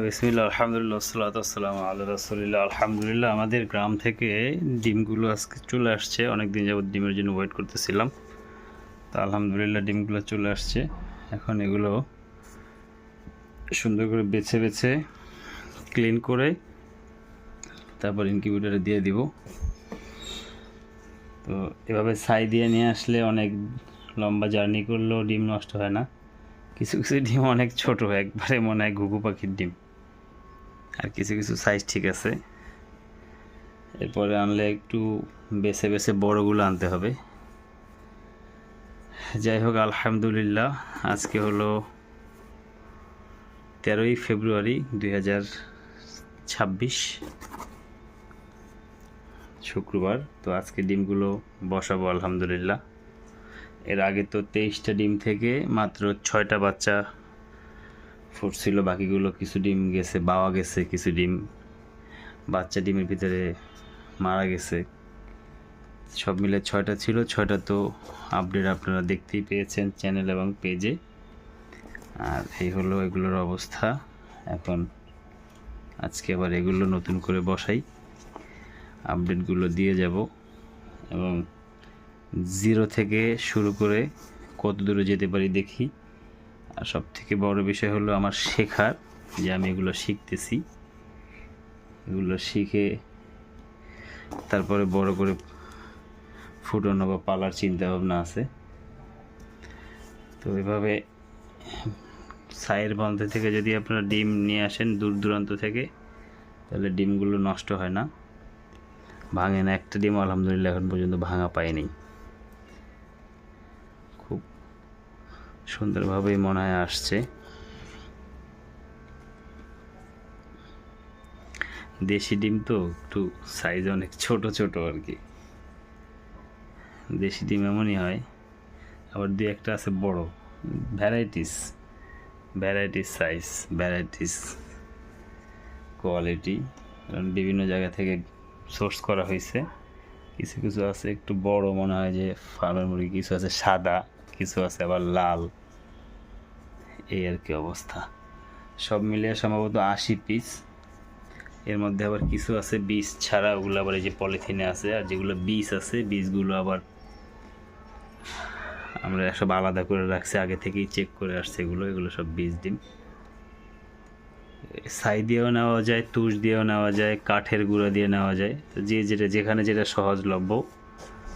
বিসমিল্লাহ, আলহামদুলিল্লাহ, সালাতু ওয়াসসালামু আলা রাসূলিল্লাহ। আলহামদুলিল্লাহ, আমাদের গ্রাম থেকে ডিমগুলো আজকে চলে আসছে। অনেক দিন যাবত ডিমের জন্য ওয়েট করতেছিলাম। তো আলহামদুলিল্লাহ ডিমগুলো চলে আসছে। এখন এগুলো সুন্দর করে বেছে বেছে ক্লিন করে তারপর ইনকিউবেটরে দিয়ে দিব। তো এভাবে ছাই দিয়ে নিয়ে আসলে অনেক লম্বা জার্নি করলেও ডিম নষ্ট হয় না। কিছু কিছু ডিম অনেক ছোট, একবারে মনে হয় ঘুঘু পাখির ডিম, আর কিছু কিছু সাইজ ঠিক আছে। এরপরে আনলে একটু বেছে বেছে বড়গুলো আনতে হবে। যাই হোক, আলহামদুলিল্লাহ, আজকে হলো 13ই ফেব্রুয়ারি 2026, শুক্রবার। তো আজকে ডিমগুলো বসাবো আলহামদুলিল্লাহ। এর আগে তো 23টা ডিম থেকে মাত্র 6টা বাচ্চা ফুটছিল, বাকিগুলো কিছু ডিম গেছে, বাওয়া গেছে, কিছু ডিম বাচ্চা ডিমের ভিতরে মারা গেছে। সব মিলে 6টা ছিল। 6টা তো আপডেট আপনারা দেখতেই পেয়েছেন চ্যানেল এবং পেজে। আর এই হলো এগুলোর অবস্থা। এখন আজকে আবার এগুলো নতুন করে বসাই, আপডেটগুলো দিয়ে যাব এবং 0 থেকে শুরু করে কত দূরে যেতে পারি দেখি। আর সব থেকে বড় বিষয় হলো আমার শেখার, যে আমি এগুলো শিখতেছি। এগুলো শিখে তারপরে বড় করে ফুটানো বা পালার চিন্তা ভাবনা আছে। তো এভাবে ছাইয়ের বন্ধ থেকে যদি আপনারা ডিম নিয়ে আসেন দূর দূরান্ত থেকে, তাহলে ডিমগুলো নষ্ট হয় না, ভাঙে না। একটা ডিম আলহামদুলিল্লাহ এখন পর্যন্ত ভাঙা পায়নি। খুব সুন্দরভাবেই মনে হয় আসছে। দেশি ডিম তো একটু সাইজ অনেক ছোট ছোট আর কি। দেশি ডিম এমনই হয়, আবার দুই একটা আছে বড়। ভ্যারাইটিস সাইজ, ভ্যারাইটিস কোয়ালিটি, কারণ বিভিন্ন জায়গা থেকে সোর্স করা হয়েছে। কিছু কিছু আছে একটু বড়, মনে হয় যে ফার্মের মুরগি, কিছু আছে সাদা, কিছু আছে আবার লাল, এই আর কি অবস্থা। সব মিলিয়ে সম্ভবত 80 পিস। এর মধ্যে আবার কিছু আছে বীজ ছাড়া, ওগুলো আবার এই যে পলিথিনে আছে। আর যেগুলো বীজ আছে, বীজগুলো আবার আমরা সব আলাদা করে রাখছি, আগে থেকেই চেক করে আসছে। এগুলো সব বীজ ডিম। ছাই দিয়েও নেওয়া যায়, তুষ দিয়েও নেওয়া যায়, কাঠের গুঁড়া দিয়ে নেওয়া যায়। তো যেখানে যেটা সহজলভ্য,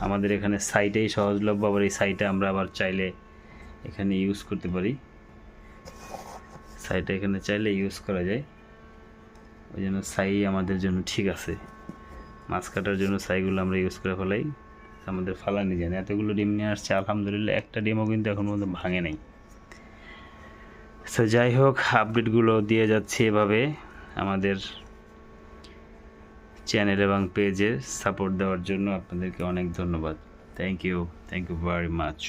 আমাদের এখানে ছাইটাই সহজলভ্য। আবার এই ছাইটা আমরা আবার চাইলে এখানে ইউজ করতে পারি। ছাইটা এখানে চাইলে ইউজ করা যায়, ওই জন্য ছাই আমাদের জন্য ঠিক আছে। মাছ কাটার জন্য ছাইগুলো আমরা ইউজ করে ফেলাই, আমাদের ফালানি যায় না। এতগুলো ডিম নিয়ে আসছে আলহামদুলিল্লাহ, একটা ডিমও কিন্তু এখন পর্যন্ত ভাঙে নাই। তো যাই হোক, আপডেটগুলো দিয়ে যাচ্ছি এভাবে। আমাদের চ্যানেল এবং পেজে সাপোর্ট দেওয়ার জন্য আপনাদেরকে অনেক ধন্যবাদ। Thank you very much.